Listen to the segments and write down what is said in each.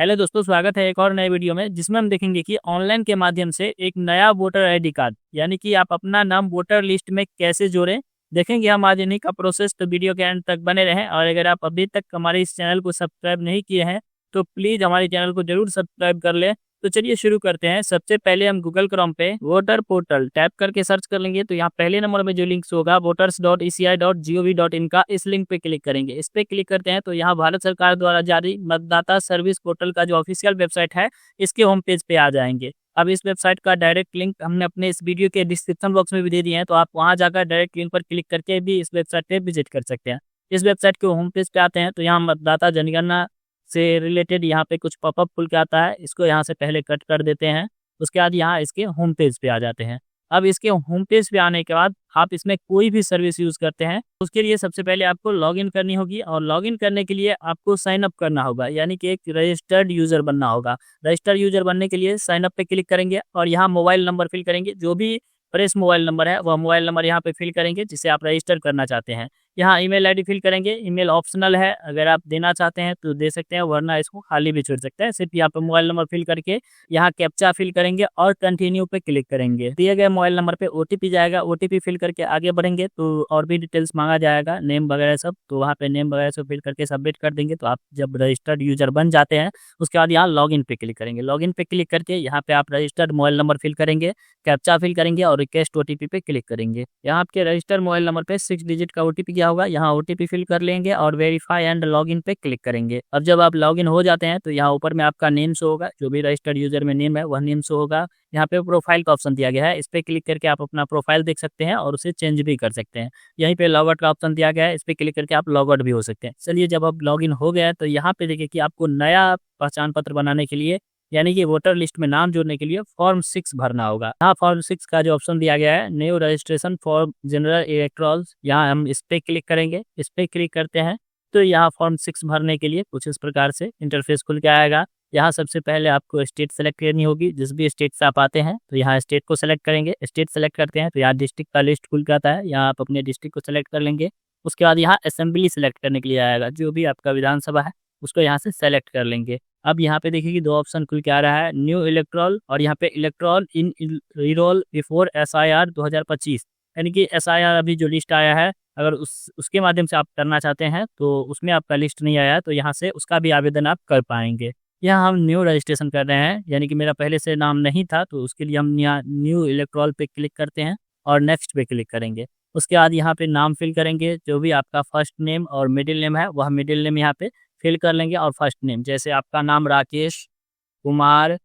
Hello दोस्तों, स्वागत है एक और नए वीडियो में जिसमें हम देखेंगे कि ऑनलाइन के माध्यम से एक नया वोटर आईडी कार्ड यानी कि आप अपना नाम वोटर लिस्ट में कैसे जोड़ें। देखेंगे हम आज इन्हीं का प्रोसेस, तो वीडियो के एंड तक बने रहें। और अगर आप अभी तक हमारे इस चैनल को सब्सक्राइब नहीं किए हैं तो प्लीज़ हमारे चैनल को जरूर सब्सक्राइब कर लें। तो चलिए शुरू करते हैं। सबसे पहले हम गूगल क्रोम पे वोटर पोर्टल टैप करके सर्च कर लेंगे तो यहाँ पहले नंबर में जो लिंक्स होगा voters.eci.gov.in का, इस लिंक पे क्लिक करेंगे। इस पे क्लिक करते हैं तो यहाँ भारत सरकार द्वारा जारी मतदाता सर्विस पोर्टल का जो ऑफिशियल वेबसाइट है इसके होम पेज पे आ जाएंगे। अब इस वेबसाइट का डायरेक्ट लिंक हमने अपने इस वीडियो के डिस्क्रिप्शन बॉक्स में भी दे दिए हैं, तो आप वहाँ जाकर डायरेक्ट लिंक पर क्लिक करके भी इस वेबसाइट पे विजिट कर सकते हैं। इस वेबसाइट के होम पेज पे आते हैं तो यहाँ मतदाता जनगणना से रिलेटेड यहाँ पे कुछ पॉपअप खुल के आता है, इसको यहाँ से पहले कट कर देते हैं। उसके बाद यहाँ इसके होम पेज पे आ जाते हैं। अब इसके होम पेज पे आने के बाद आप इसमें कोई भी सर्विस यूज़ करते हैं उसके लिए सबसे पहले आपको लॉगिन करनी होगी, और लॉगिन करने के लिए आपको साइन अप करना होगा, यानी कि एक रजिस्टर्ड यूज़र बनना होगा। रजिस्टर्ड यूज़र बनने के लिए साइन अप पे क्लिक करेंगे और यहाँ मोबाइल नंबर फिल करेंगे। जो भी फ्रेश मोबाइल नंबर है वह मोबाइल नंबर यहाँ पे फिल करेंगे जिसे आप रजिस्टर करना चाहते हैं। यहाँ ईमेल आईडी फिल करेंगे। ईमेल ऑप्शनल है, अगर आप देना चाहते हैं तो दे सकते हैं, वरना इसको खाली भी छोड़ सकते हैं। सिर्फ यहाँ पे मोबाइल नंबर फिल करके यहाँ कैप्चा फिल करेंगे और कंटिन्यू पे क्लिक करेंगे। दिए गए मोबाइल नंबर पे ओटीपी जाएगा, ओटीपी फिल करके आगे बढ़ेंगे तो और भी डिटेल्स मांगा जाएगा, नेम वगैरह सब, तो वहाँ पे नेम वगैरह सब फिल करके सबमिट कर देंगे। तो आप जब रजिस्टर्ड यूजर बन जाते हैं उसके बाद यहाँ लॉगिन पे क्लिक करेंगे। लॉगिन पे क्लिक करके यहाँ पे आप रजिस्टर्ड मोबाइल नंबर फिल करेंगे, कैप्चा फिल करेंगे और रिक्वेस्ट ओटीपी पे क्लिक करेंगे। यहाँ आपके रजिस्टर्ड मोबाइल नंबर पे 6 डिजिट का ओटीपी गया होगा, यहाँ ओटीपी फिल कर लेंगे और वेरीफाई एंड लॉगिन पे क्लिक करेंगे। अब जब आप लॉगिन हो जाते हैं तो यहाँ ऊपर में आपका नेम शो होगा, जो भी रजिस्टर्ड यूजर में नेम है वह नेम शो होगा। यहाँ पे प्रोफाइल का ऑप्शन दिया गया है, इस पे क्लिक करके आप अपना प्रोफाइल देख सकते हैं और उसे चेंज भी कर सकते हैं। यहीं पे लॉग आउट का ऑप्शन दिया गया है, इस पे क्लिक करके आप लॉग आउट भी हो सकते हैं। चलिए, जब आप लॉगिन हो गया तो यहाँ पे देखिए कि आपको नया पहचान पत्र बनाने के लिए यानी कि वोटर लिस्ट में नाम जोड़ने के लिए फॉर्म 6 भरना होगा। यहाँ फॉर्म 6 का जो ऑप्शन दिया गया है, new registration for general electorals, यहाँ हम इस पे क्लिक करेंगे। इस पे क्लिक करते हैं तो यहाँ फॉर्म 6 भरने के लिए कुछ इस प्रकार से इंटरफेस खुल के आएगा। यहाँ सबसे पहले आपको स्टेट सेलेक्ट करनी होगी, जिस भी स्टेट से आप आते हैं तो यहाँ स्टेट को सेलेक्ट करेंगे। स्टेट सेलेक्ट करते हैं तो यहाँ डिस्ट्रिक्ट का लिस्ट खुल के आता है, यहाँ आप अपने डिस्ट्रिक्ट को सेलेक्ट कर लेंगे। उसके बाद यहाँ असेंबली सेलेक्ट करने के लिए आएगा, जो भी आपका विधानसभा है उसको यहाँ से सेलेक्ट कर लेंगे। अब यहाँ पे देखिए कि दो ऑप्शन खुल के आ रहा है, न्यू इलेक्ट्रॉल और यहाँ पे इलेक्ट्रॉल इन रिरोल बिफोर SIR 2025, यानी कि SIR अभी जो लिस्ट आया है अगर उसके माध्यम से आप करना चाहते हैं तो उसमें आपका लिस्ट नहीं आया है तो यहाँ से उसका भी आवेदन आप कर पाएंगे। यहाँ हम न्यू रजिस्ट्रेशन कर रहे हैं, यानी कि मेरा पहले से नाम नहीं था तो उसके लिए हम यहाँ न्यू इलेक्ट्रॉल पे क्लिक करते हैं और नेक्स्ट पे क्लिक करेंगे। उसके बाद यहाँ पे नाम फिल करेंगे, जो भी आपका फर्स्ट नेम और मिडिल नेम है वह मिडिल नेम यहाँ पे फिल कर लेंगे, और फर्स्ट नेम जैसे आपका नाम राकेश कुमार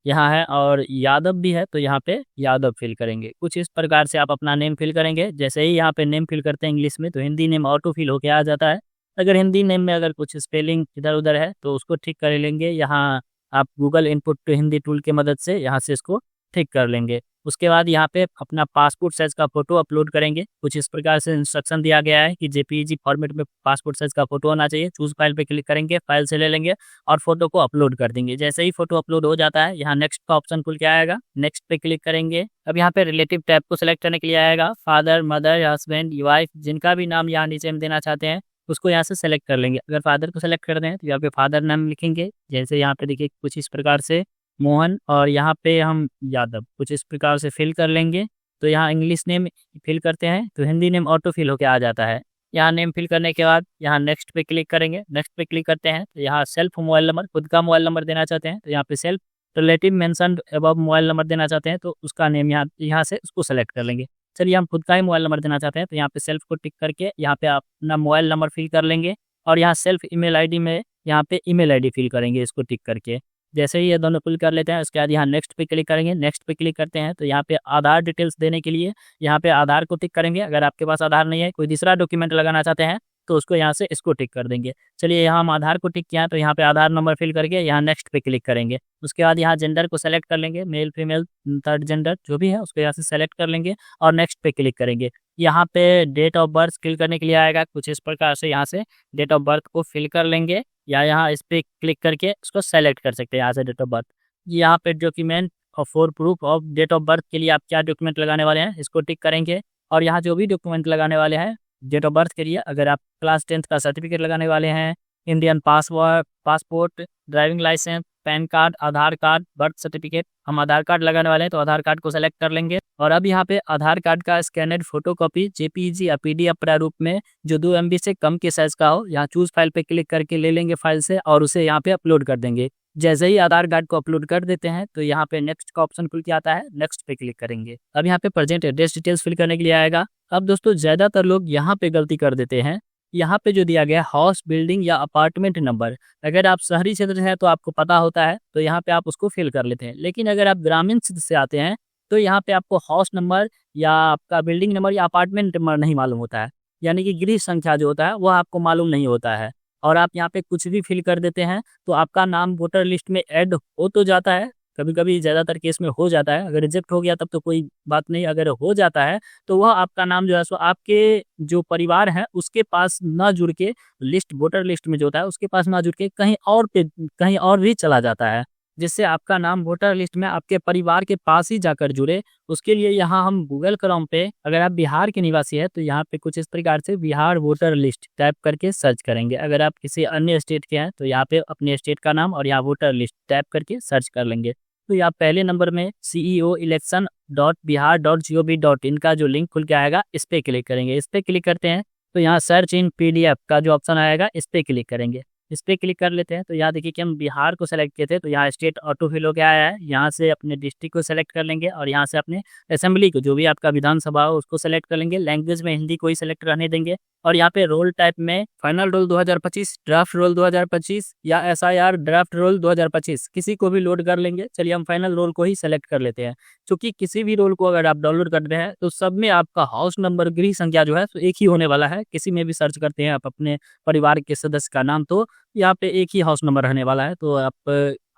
यहाँ है और यादव भी है तो यहाँ पे यादव फिल करेंगे। कुछ इस प्रकार से आप अपना नेम फिल करेंगे। जैसे ही यहाँ पे नेम फिल करते हैं इंग्लिश में तो हिंदी नेम ऑटो फिल होके आ जाता है। अगर हिंदी नेम में अगर कुछ स्पेलिंग इधर उधर है तो उसको ठीक कर लेंगे। यहाँ आप Google input to Hindi tool की मदद से यहाँ से इसको ठीक कर लेंगे। उसके बाद यहाँ पे अपना पासपोर्ट साइज का फोटो अपलोड करेंगे। कुछ इस प्रकार से इंस्ट्रक्शन दिया गया है कि JPEG फॉर्मेट में पासपोर्ट साइज का फोटो होना चाहिए। चूज फाइल पे क्लिक करेंगे, फाइल से ले लेंगे और फोटो को अपलोड कर देंगे। जैसे ही फोटो अपलोड हो जाता है यहाँ नेक्स्ट का ऑप्शन खुल के आएगा, नेक्स्ट पे क्लिक करेंगे। अब यहाँ पे रिलेटिव टैब को सिलेक्ट करने के लिए आएगा, फादर मदर हस्बैंड वाइफ, जिनका भी नाम यहाँ नीचे हम देना चाहते हैं उसको यहाँ से सेलेक्ट कर लेंगे। अगर फादर को सेलेक्ट कर दें तो यहाँ पे फादर नाम लिखेंगे, जैसे यहाँ पे देखिए कुछ इस प्रकार से मोहन, और यहाँ पे हम यादव, कुछ इस प्रकार से फिल कर लेंगे। तो यहाँ इंग्लिश नेम फिल करते हैं तो हिंदी नेम ऑटो फिल होके आ जाता है। यहाँ नेम फिल करने के बाद यहाँ नेक्स्ट पे क्लिक करेंगे। नेक्स्ट पे क्लिक करते हैं तो यहाँ सेल्फ मोबाइल नंबर, खुद का मोबाइल नंबर देना चाहते हैं तो यहाँ पे self relative mention above mobile number देना चाहते हैं तो उसका नेम यहाँ से उसको सेलेक्ट कर लेंगे। चलिए, हम खुद का ही मोबाइल नंबर देना चाहते हैं तो यहाँ पे सेल्फ को टिक करके यहाँ पे अपना मोबाइल नंबर फिल कर लेंगे, और यहाँ सेल्फ ईमेल आईडी में यहाँ पे ईमेल आईडी फिल करेंगे, इसको टिक करके। जैसे ही ये दोनों फिल कर लेते हैं उसके बाद यहाँ नेक्स्ट पे क्लिक करेंगे। नेक्स्ट पे क्लिक करते हैं तो यहाँ पे आधार डिटेल्स देने के लिए यहाँ पे आधार को टिक करेंगे। अगर आपके पास आधार नहीं है, कोई दूसरा डॉक्यूमेंट लगाना चाहते हैं तो उसको यहाँ से इसको टिक कर देंगे। चलिए, यहाँ हम आधार को टिक किया तो यहाँ पे आधार नंबर फिल करके यहाँ नेक्स्ट पे क्लिक करेंगे। उसके बाद यहाँ जेंडर को सेलेक्ट कर लेंगे, मेल फीमेल थर्ड जेंडर जो भी है उसको यहाँ से सेलेक्ट कर लेंगे और नेक्स्ट पे क्लिक करेंगे। यहाँ पे डेट ऑफ बर्थ फिल करने के लिए आएगा, कुछ इस प्रकार से यहाँ से डेट ऑफ बर्थ को फिल कर लेंगे, या यहाँ इस पे क्लिक करके उसको सेलेक्ट कर सकते हैं यहाँ से डेट ऑफ बर्थ। यहाँ पे डॉक्यूमेंट और for proof of date of birth के लिए आप क्या डॉक्यूमेंट लगाने वाले हैं इसको टिक करेंगे, और यहाँ जो भी डॉक्यूमेंट लगाने वाले हैं डेट ऑफ बर्थ के लिए, अगर आप क्लास 10th का सर्टिफिकेट लगाने वाले हैं Indian passport, driving licence, pan card, Aadhaar card, birth certificate. हम आधार कार्ड लगाने वाले हैं तो आधार कार्ड को सेलेक्ट कर लेंगे। और अब यहाँ पे आधार कार्ड का स्कैनड फोटोकॉपी जेपीईजी या पीडीएफ प्रारूप में जो 2 MB से कम के साइज का हो, यहाँ चूज फाइल पे क्लिक करके ले लेंगे फाइल से और उसे यहाँ पे अपलोड कर देंगे। जैसे ही आधार कार्ड को अपलोड कर देते हैं तो यहाँ पे नेक्स्ट का ऑप्शन खुल के आता है, नेक्स्ट पे क्लिक करेंगे। अब यहाँ पे प्रेजेंट एड्रेस डिटेल्स फिल करने के लिए आएगा। अब दोस्तों ज्यादातर लोग यहाँ पे गलती कर देते हैं। यहाँ पे जो दिया गया है हाउस, बिल्डिंग या अपार्टमेंट नंबर, अगर आप शहरी क्षेत्र से हैं तो आपको पता होता है तो यहाँ पे आप उसको फिल कर लेते हैं। लेकिन अगर आप ग्रामीण क्षेत्र से आते हैं तो यहाँ पे आपको हाउस नंबर या आपका बिल्डिंग नंबर या अपार्टमेंट नंबर नहीं मालूम होता है, यानी कि गृह संख्या जो होता है वो आपको मालूम नहीं होता है और आप यहाँ पे कुछ भी फिल कर देते हैं तो आपका नाम वोटर लिस्ट में ऐड हो तो जाता है, कभी कभी ज़्यादातर केस में हो जाता है। अगर रिजेक्ट हो गया तब तो कोई बात नहीं, अगर हो जाता है तो वह आपका नाम जो है सो आपके जो परिवार है उसके पास ना जुड़ के लिस्ट, वोटर लिस्ट में जो होता है उसके पास ना जुड़ के कहीं और भी चला जाता है, जिससे आपका नाम वोटर लिस्ट में आपके परिवार के पास ही जाकर जुड़े। उसके लिए यहाँ हम गूगल क्रोम पे, अगर आप बिहार के निवासी है तो यहाँ पे कुछ इस प्रकार से बिहार वोटर लिस्ट टाइप करके सर्च करेंगे। अगर आप किसी अन्य स्टेट के हैं तो यहाँ पे अपने स्टेट का नाम और यहाँ वोटर लिस्ट टाइप करके सर्च कर लेंगे। तो यहाँ पहले नंबर में ceo.election.bihar.gov.in का जो लिंक खुल के आएगा इस पे क्लिक करेंगे। इस पे क्लिक करते हैं तो यहाँ सर्च इन पीडीएफ का जो ऑप्शन आएगा इस पे क्लिक करेंगे। इस पे क्लिक कर लेते हैं तो यहाँ देखिए कि हम बिहार को सेलेक्ट किए थे तो यहाँ स्टेट ऑटो फिल हो के आया है। यहाँ से अपने डिस्ट्रिक्ट को सेलेक्ट कर लेंगे और यहाँ से अपने असेंबली को, जो भी आपका विधानसभा हो उसको सेलेक्ट कर लेंगे। लैंग्वेज में हिंदी को ही सेलेक्ट रहने देंगे और यहाँ पे रोल टाइप में फाइनल रोल 2025, ड्राफ्ट रोल 2025 या एसआईआर ड्राफ्ट रोल 2025 किसी को भी लोड कर लेंगे। चलिए हम फाइनल रोल को ही सेलेक्ट कर लेते हैं, क्योंकि किसी भी रोल को अगर आप डाउनलोड कर रहे हैं तो सब में आपका हाउस नंबर, गृह संख्या जो है तो एक ही होने वाला है। किसी में भी सर्च करते हैं आप अपने परिवार के सदस्य का नाम तो यहाँ पे एक ही हाउस नंबर रहने वाला है, तो आप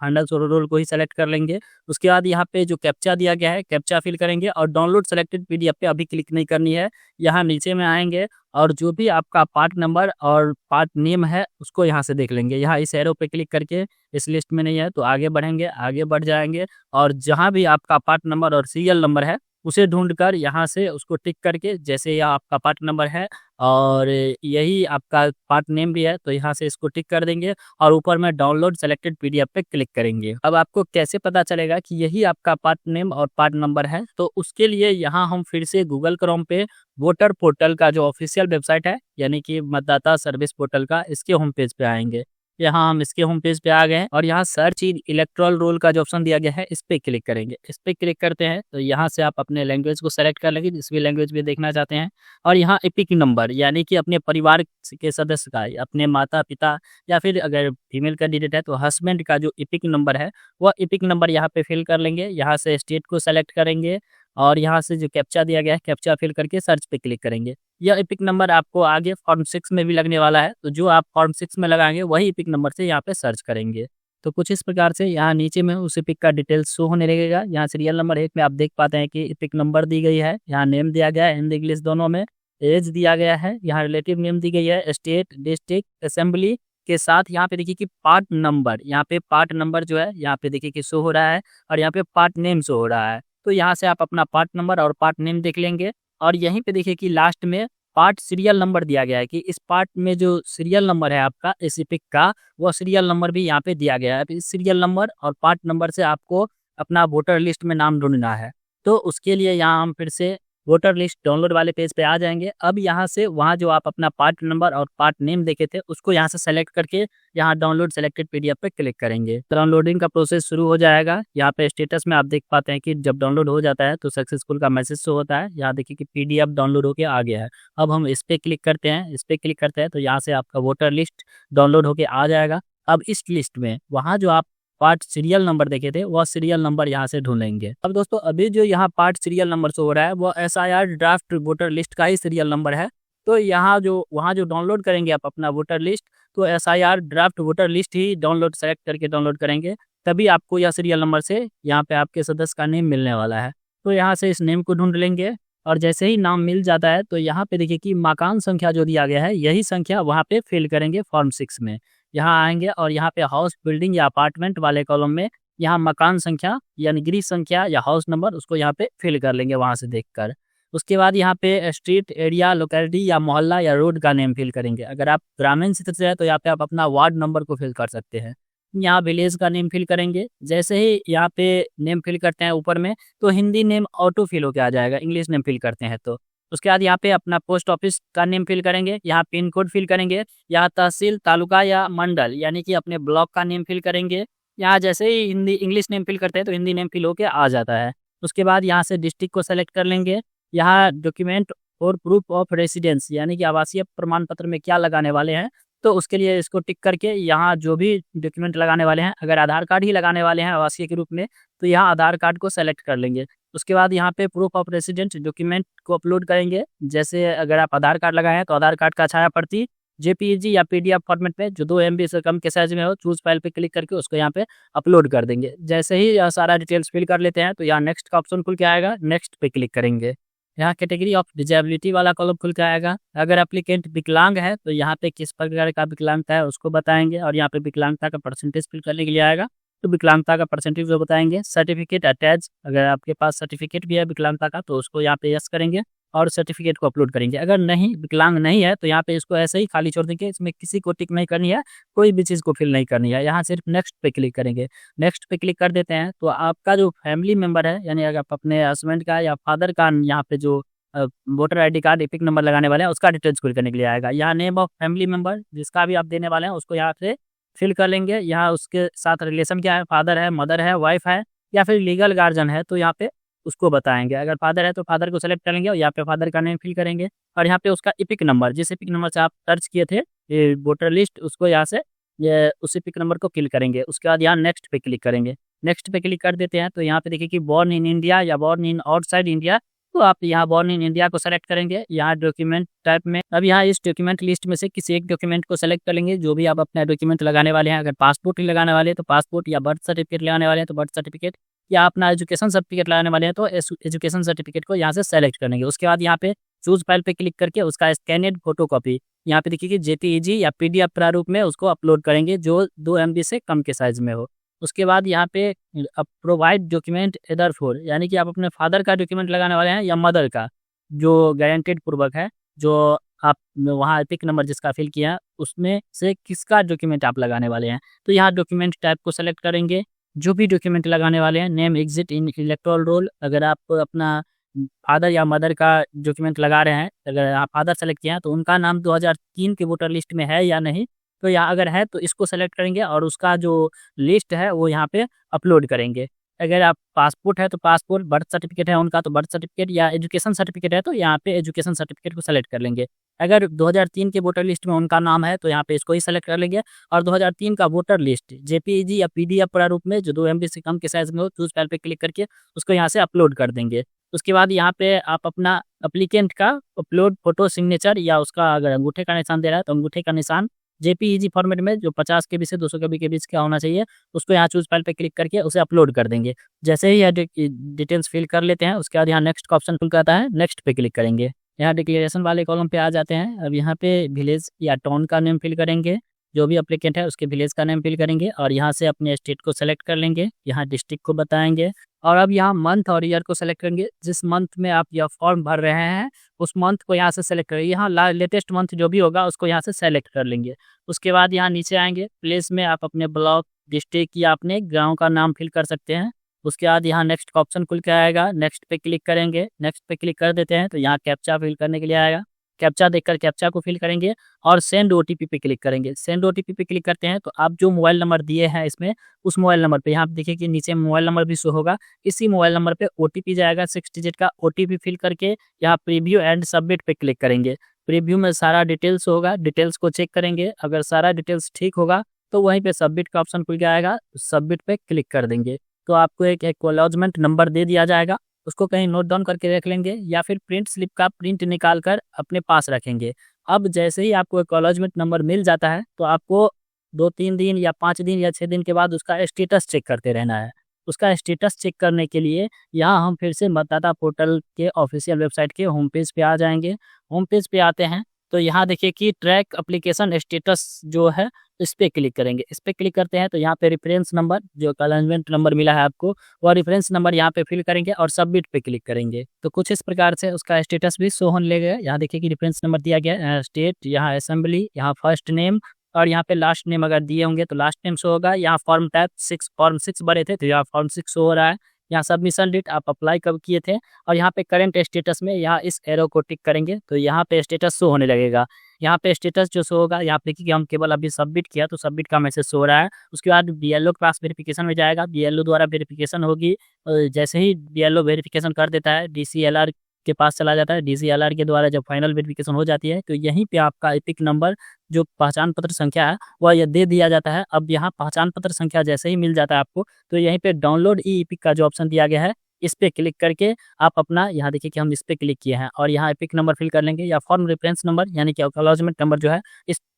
फाइनल रोल को ही सेलेक्ट कर लेंगे। उसके बाद यहाँ पे जो कैप्चा दिया गया है कैप्चा फिल करेंगे और डाउनलोड सेलेक्टेड पीडीएफ पे अभी क्लिक नहीं करनी है। यहाँ नीचे में आएंगे और जो भी आपका पार्ट नंबर और पार्ट नेम है उसको यहाँ से देख लेंगे। यहाँ इस एरो पे क्लिक करके, इस लिस्ट में नहीं है तो आगे बढ़ेंगे, आगे बढ़ जाएंगे और जहाँ भी आपका पार्ट नंबर और सीरियल नंबर है उसे ढूंढकर यहाँ से उसको टिक करके, जैसे यह आपका पार्ट नंबर है और यही आपका पार्ट नेम भी है तो यहाँ से इसको टिक कर देंगे और ऊपर में डाउनलोड सेलेक्टेड पीडीएफ पे क्लिक करेंगे। अब आपको कैसे पता चलेगा कि यही आपका पार्ट नेम और पार्ट नंबर है, तो उसके लिए यहाँ हम फिर से गूगल क्रोम पे वोटर पोर्टल का जो ऑफिशियल वेबसाइट है यानी कि मतदाता सर्विस पोर्टल का, इसके होम पेज पे आएंगे। यहाँ हम इसके होम पेज पे आ गए हैं और यहाँ सर्च इन इलेक्टोरल रोल का जो ऑप्शन दिया गया है इस पे क्लिक करेंगे। इस पे क्लिक करते हैं तो यहाँ से आप अपने लैंग्वेज को सेलेक्ट कर लेंगे, जिस भी लैंग्वेज में देखना चाहते हैं। और यहाँ एपिक नंबर यानी कि अपने परिवार के सदस्य का, अपने माता पिता या फिर अगर फीमेल कैंडिडेट है तो हस्बैंड का जो एपिक नंबर है वह एपिक नंबर यहाँ पे फिल कर लेंगे। यहाँ से स्टेट को सेलेक्ट करेंगे और यहाँ से जो कैप्चा दिया गया है कैप्चा फिल करके सर्च पे क्लिक करेंगे। यह एपिक नंबर आपको आगे फॉर्म 6 में भी लगने वाला है, तो जो आप फॉर्म 6 में लगाएंगे वही एपिक नंबर से यहाँ पे सर्च करेंगे। तो कुछ इस प्रकार से यहाँ नीचे में उस एपिक का डिटेल्स शो होने लगेगा। यहाँ सीरियल नंबर 1 में आप देख पाते हैं कि एपिक नंबर दी गई है, यहाँ नेम दिया गया है हिंदी इंग्लिश दोनों में, एज दिया गया है, यहाँ रिलेटिव नेम दी गई है, स्टेट, डिस्ट्रिक्ट, असेंबली के साथ यहाँ पे देखिए कि पार्ट नंबर, यहाँ पे पार्ट नंबर जो है यहाँ पे देखिए कि शो हो रहा है और यहाँ पे पार्ट नेम शो हो रहा है। तो यहाँ से आप अपना पार्ट नंबर और पार्ट नेम देख लेंगे और यहीं पे देखिए कि लास्ट में पार्ट सीरियल नंबर दिया गया है कि इस पार्ट में जो सीरियल नंबर है आपका इस एपिक का, वो सीरियल नंबर भी यहाँ पे दिया गया है। इस सीरियल नंबर और पार्ट नंबर से आपको अपना वोटर लिस्ट में नाम ढूंढना है। तो उसके लिए यहाँ हम फिर से वोटर लिस्ट डाउनलोड वाले पेज पे आ जाएंगे। अब यहाँ से वहाँ जो आप अपना पार्ट नंबर और पार्ट नेम देखे थे उसको यहाँ से सेलेक्ट करके यहाँ डाउनलोड सेलेक्टेड पीडीएफ पे क्लिक करेंगे। डाउनलोडिंग का प्रोसेस शुरू हो जाएगा। यहाँ पे स्टेटस में आप देख पाते हैं कि जब डाउनलोड हो जाता है तो सक्सेसफुल का मैसेज शो होता है। यहाँ देखिए कि पीडीएफ डाउनलोड होके आ गया है। अब हम इस पे क्लिक करते हैं, इस पे क्लिक करते हैं तो यहाँ से आपका वोटर लिस्ट डाउनलोड होके आ जाएगा। अब इस लिस्ट में वहाँ जो आप पार्ट सीरियल नंबर देखे थे वह सीरियल नंबर यहाँ से ढूंढेंगे। अब दोस्तों अभी जो यहाँ पार्ट सीरियल नंबर शो हो रहा है वो एसआईआर ड्राफ्ट वोटर लिस्ट का ही सीरियल नंबर है। तो यहाँ जो वहाँ जो डाउनलोड करेंगे आप अपना वोटर लिस्ट, तो एसआईआर ड्राफ्ट वोटर लिस्ट ही डाउनलोड सेलेक्ट करके डाउनलोड करेंगे, तभी आपको यह सीरियल नंबर से यहाँ पे आपके सदस्य का नेम मिलने वाला है। तो यहाँ से इस नेम को ढूंढ लेंगे और जैसे ही नाम मिल जाता है तो यहाँ पे देखिए कि मकान संख्या जो दिया गया है यही संख्या वहाँ पे फिल करेंगे फॉर्म 6 में। यहाँ आएंगे और यहाँ पे हाउस, बिल्डिंग या अपार्टमेंट वाले कॉलम में यहाँ मकान संख्या यानी गृह संख्या या हाउस नंबर उसको यहाँ पे फिल कर लेंगे वहाँ से देखकर। उसके बाद यहाँ पे स्ट्रीट, एरिया, लोकेलिटी या मोहल्ला या रोड का नेम फिल करेंगे। अगर आप ग्रामीण क्षेत्र से है तो यहाँ पे आप अपना वार्ड नंबर को फिल कर सकते हैं। यहाँ विलेज का नेम फिल करेंगे। जैसे ही यहाँ पे नेम फिल करते हैं ऊपर में, तो हिंदी नेम ऑटो फिल होके आ जाएगा, इंग्लिश नेम फिल करते हैं तो। उसके बाद यहाँ पे अपना पोस्ट ऑफिस का नेम फिल करेंगे, यहाँ पिन कोड फिल करेंगे, यहाँ तहसील, तालुका या मंडल यानी कि अपने ब्लॉक का नेम फिल करेंगे। यहाँ जैसे ही हिंदी इंग्लिश नेम फिल करते हैं तो हिंदी नेम फिल होके आ जाता है। उसके बाद यहाँ से डिस्ट्रिक्ट को सेलेक्ट कर लेंगे। यहाँ डॉक्यूमेंट और प्रूफ ऑफ रेसिडेंस यानी कि आवासीय प्रमाण पत्र में क्या लगाने वाले हैं, तो उसके लिए इसको टिक करके यहाँ जो भी डॉक्यूमेंट लगाने वाले हैं, अगर आधार कार्ड ही लगाने वाले हैं आवासीय के रूप में, तो यहाँ आधार कार्ड को सेलेक्ट कर लेंगे। उसके बाद यहाँ पे प्रूफ ऑफ रेसिडेंट डॉक्यूमेंट को अपलोड करेंगे। जैसे अगर आप आधार कार्ड लगाए हैं तो आधार कार्ड का छाया प्रति जेपीईजी या पीडीएफ फॉर्मेट में जो 2 MB से कम के साइज में हो, चूज फाइल पे क्लिक करके उसको यहाँ पे अपलोड कर देंगे। जैसे ही यह सारा डिटेल्स फिल कर लेते हैं तो यहाँ नेक्स्ट का ऑप्शन खुल के आएगा, नेक्स्ट पे क्लिक करेंगे। यहाँ कैटेगरी ऑफ डिजेबिलिटी वाला कॉलम खुल के आएगा। अगर एप्लीकेंट विकलांग है तो यहाँ पे किस प्रकार का विकलांगता है उसको बताएंगे, और यहाँ पे विकलांगता का परसेंटेज फिल करने के लिए आएगा तो विकलांगता का परसेंटेज वो बताएंगे। सर्टिफिकेट अटैच, अगर आपके पास सर्टिफिकेट भी है विकलांगता का तो उसको यहाँ पे यस करेंगे और सर्टिफिकेट को अपलोड करेंगे। अगर नहीं, विकलांग नहीं है तो यहाँ पे इसको ऐसे ही खाली छोड़ देंगे, इसमें किसी को टिक नहीं करनी है, कोई भी चीज़ को फिल नहीं करनी है। यहाँ सिर्फ नेक्स्ट पे क्लिक करेंगे। नेक्स्ट पे क्लिक कर देते हैं तो आपका जो फैमिली मेंबर है, यानी अगर आप अपने हस्बैंड का या फादर का यहाँ पे जो voter ID card epic number लगाने वाले हैं उसका डिटेल्स फिल करने के लिए आएगा। यहाँ नेम ऑफ फैमिली मेंबर जिसका भी आप देने वाले हैं उसको यहाँ से फिल कर लेंगे। यहाँ उसके साथ रिलेशन क्या है, फादर है, मदर है, वाइफ है या फिर लीगल गार्जियन है, तो यहाँ पे उसको बताएंगे। अगर फादर है तो फादर को सेलेक्ट करेंगे और यहाँ पे फादर का नेम फिल करेंगे, और यहाँ पे उसका एपिक नंबर, जिस एपिक नंबर से आप सर्च किए थे ये वोटर लिस्ट, उसको यहाँ से ये उस एपिक नंबर को फिल करेंगे। उसके बाद यहाँ नेक्स्ट पे क्लिक करेंगे। नेक्स्ट पे क्लिक कर देते हैं तो यहाँ पे देखिए कि बॉर्न इन इंडिया या बॉर्न इन आउटसाइड इंडिया, तो आप यहाँ बॉर्न इन इंडिया को सेलेक्ट करेंगे। यहाँ डॉक्यूमेंट टाइप में अब यहाँ इस डॉक्यूमेंट लिस्ट में से किसी एक डॉक्यूमेंट को सेलेक्ट कर लेंगे, जो भी आप अपना डॉक्यूमेंट लगाने वाले हैं। अगर पासपोर्ट ही लगाने वाले हैं तो पासपोर्ट, या बर्थ सर्टिफिकेट लगाने वाले हैं तो बर्थ सर्टिफिकेट, या अपना एजुकेशन सर्टिफिकेट लगाने वाले हैं तो एजुकेशन सर्टिफिकेट को यहाँ से सेलेक्ट करेंगे। उसके बाद यहाँ पे चूज फाइल पे क्लिक करके उसका स्कैनेड फोटो कॉपी यहाँ पे देखिए कि जेपीईजी या पीडीएफ प्रारूप में उसको अपलोड करेंगे जो 2 MB से कम के साइज में हो। उसके बाद यहाँ पे प्रोवाइड डॉक्यूमेंट एदर फोर, यानी कि आप अपने फादर का डॉक्यूमेंट लगाने वाले हैं या मदर का, जो गारंटेड पूर्वक है, जो आप वहाँ एपिक नंबर जिसका फिल किया है उसमें से किसका डॉक्यूमेंट आप लगाने वाले हैं, तो यहाँ डॉक्यूमेंट टाइप को सेलेक्ट करेंगे। जो भी डॉक्यूमेंट लगाने वाले हैं, नेम एग्जिट इन इलेक्टोरल रोल, अगर आप अपना फादर या मदर का डॉक्यूमेंट लगा रहे हैं, अगर आप फादर सेलेक्ट किए हैं तो उनका नाम 2003 के वोटर लिस्ट में है या नहीं, तो यहाँ अगर है तो इसको सेलेक्ट करेंगे और उसका जो लिस्ट है वो यहाँ पे अपलोड करेंगे। अगर आप पासपोर्ट है तो पासपोर्ट, बर्थ सर्टिफिकेट है उनका तो बर्थ सर्टिफिकेट, या एजुकेशन सर्टिफिकेट है तो यहाँ पे एजुकेशन सर्टिफिकेट को सेलेक्ट कर लेंगे। अगर 2003 के वोटर लिस्ट में उनका नाम है तो यहाँ पे इसको ही सेलेक्ट कर लेंगे, और 2003 का वोटर लिस्ट जेपीईजी या पीडीएफ प्रारूप में जो 2 MB से कम के साइज में हो, चूज फाइल पे क्लिक करके उसको यहाँ से अपलोड कर देंगे। उसके बाद यहाँ पे आप अपना अप्लीकेंट का अपलोड फोटो सिग्नेचर, या उसका अगर अंगूठे का निशान दे रहा है तो अंगूठे का निशान जेपीईजी फॉर्मेट में जो 50 KB से 200 KB के बीच का होना चाहिए, उसको यहाँ चूज फाइल पे क्लिक करके उसे अपलोड कर देंगे। जैसे ही यह डिटेल्स फिल कर लेते हैं उसके बाद यहाँ नेक्स्ट का ऑप्शन खुल के आता है, नेक्स्ट पे क्लिक करेंगे। यहाँ डिक्लेरेशन वाले कॉलम पे आ जाते हैं। अब यहाँ पे विलेज या टाउन का नेम फिल करेंगे, जो भी एप्लीकेंट है उसके विलेज का नेम फिल करेंगे, और यहाँ से अपने स्टेट को सेलेक्ट कर लेंगे, यहाँ डिस्ट्रिक्ट को बताएंगे, और अब यहाँ मंथ और ईयर को सेलेक्ट करेंगे। जिस मंथ में आप यह फॉर्म भर रहे हैं उस मंथ को यहाँ से सेलेक्ट करेंगे। यहाँ लेटेस्ट मंथ जो भी होगा उसको यहाँ से सेलेक्ट कर लेंगे। उसके बाद यहाँ नीचे आएंगे, प्लेस में आप अपने ब्लॉक, डिस्ट्रिक्ट या अपने गाँव का नाम फिल कर सकते हैं। उसके बाद यहाँ नेक्स्ट का ऑप्शन खुल के आएगा, नेक्स्ट पे क्लिक करेंगे। नेक्स्ट पे क्लिक कर देते हैं तो यहाँ कैप्चा फिल करने के लिए आएगा, कैप्चा देखकर कैप्चा को फिल करेंगे और सेंड OTP पे क्लिक करेंगे। सेंड OTP पे क्लिक करते हैं तो आप जो मोबाइल नंबर दिए हैं इसमें, उस मोबाइल नंबर पे यहाँ देखिए कि नीचे मोबाइल नंबर भी शो होगा, इसी मोबाइल नंबर पे OTP जाएगा 6 डिजिट का। OTP फिल करके यहाँ प्रीव्यू एंड सबमिट पे क्लिक करेंगे। प्रीव्यू में सारा डिटेल्स होगा, डिटेल्स को चेक करेंगे, अगर सारा डिटेल्स ठीक होगा तो वहीं पे सबमिट का ऑप्शन खुल के आएगा, सबमिट पे क्लिक कर देंगे। तो आपको एक एक्नॉलेजमेंट नंबर दे दिया जाएगा, उसको कहीं नोट डाउन करके रख लेंगे, या फिर प्रिंट स्लिप का प्रिंट निकाल कर अपने पास रखेंगे। अब जैसे ही आपको एक्नॉलेजमेंट नंबर मिल जाता है तो आपको 2-3 दिन या 5 दिन या 6 दिन के बाद उसका स्टेटस चेक करते रहना है। उसका स्टेटस चेक करने के लिए यहाँ हम फिर से मतदाता पोर्टल के ऑफिशियल वेबसाइट के होम पेज पे आ जाएंगे। होम पेज पे आते हैं तो यहाँ देखिए कि ट्रैक एप्लीकेशन स्टेटस जो है इस पे क्लिक करेंगे। इस पे क्लिक करते हैं तो यहाँ पे रेफरेंस नंबर जो एक्नॉलेजमेंट नंबर मिला है आपको, वह रेफरेंस नंबर यहाँ पे फिल करेंगे और सबमिट पे क्लिक करेंगे। तो कुछ इस प्रकार से उसका स्टेटस भी शो होने लगेगा। यहाँ देखिए कि रेफरेंस नंबर दिया गया है, स्टेट, यहाँ असेंबली, यहाँ फर्स्ट नेम और यहाँ पे लास्ट नेम अगर दिए होंगे तो लास्ट नेम शो होगा। यहाँ फॉर्म टाइप 6, फॉर्म 6 भरे थे तो यहाँ फॉर्म 6 शो हो रहा है। यहाँ सबमिशन डेट आप अप्लाई कब किए थे और यहाँ पे करंट स्टेटस में यहाँ इस एरो को टिक करेंगे तो यहाँ पे स्टेटस शो होने लगेगा। यहाँ पे स्टेटस जो शो होगा, यहाँ पे देखिए कि हम केवल अभी सबमिट किया तो सबमिट का मैसेज शो हो रहा है। उसके बाद बीएलओ के पास वेरिफिकेशन में जाएगा, बीएलओ द्वारा वेरिफिकेशन होगी। जैसे ही बीएलओ वेरिफिकेशन कर देता है डीसीएलआर के पास चला जाता है। डीसीएलआर के द्वारा जब फाइनल वेरिफिकेशन हो जाती है तो यहीं पे आपका एपिक नंबर जो पहचान पत्र संख्या है वह यह दे दिया जाता है। अब यहाँ पहचान पत्र संख्या जैसे ही मिल जाता है आपको तो यहीं पे डाउनलोड ई एपिक का जो ऑप्शन दिया गया है इस पे क्लिक करके आप अपना, यहाँ देखिए कि हम इस पे क्लिक किए हैं और यहाँ एपिक नंबर फिल कर लेंगे या फॉर्म रेफरेंस नंबर यानी कि एक्नॉलेजमेंट नंबर जो है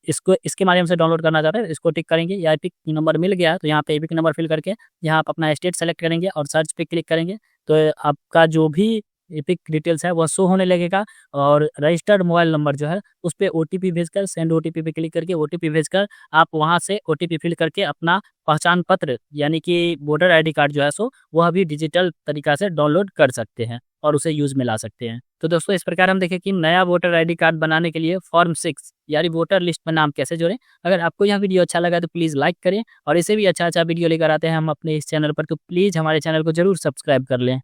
इसको इसके माध्यम से डाउनलोड करना चाहते हैं इसको टिक करेंगे। या एपिक नंबर मिल गया तो यहाँ पे एपिक नंबर फिल करके यहाँ आप अपना स्टेट सेलेक्ट करेंगे और सर्च पे क्लिक करेंगे तो आपका जो भी एपिक डिटेल्स है वह शो होने लगेगा। और रजिस्टर्ड मोबाइल नंबर जो है उस पर ओटीपी भेजकर सेंड ओटीपी पे क्लिक करके ओटीपी भेजकर आप वहां से ओटीपी फिल करके अपना पहचान पत्र यानी कि वोटर आईडी कार्ड जो है सो वह भी डिजिटल तरीका से डाउनलोड कर सकते हैं और उसे यूज में ला सकते हैं। तो दोस्तों इस प्रकार हम देखें कि नया वोटर आईडी कार्ड बनाने के लिए फॉर्म 6 यानी वोटर लिस्ट में नाम कैसे जोड़ें। अगर आपको यह वीडियो अच्छा लगा तो प्लीज़ लाइक करें और इसे भी अच्छा वीडियो लेकर आते हैं हम अपने इस चैनल पर, तो प्लीज़ हमारे चैनल को जरूर सब्सक्राइब कर लें।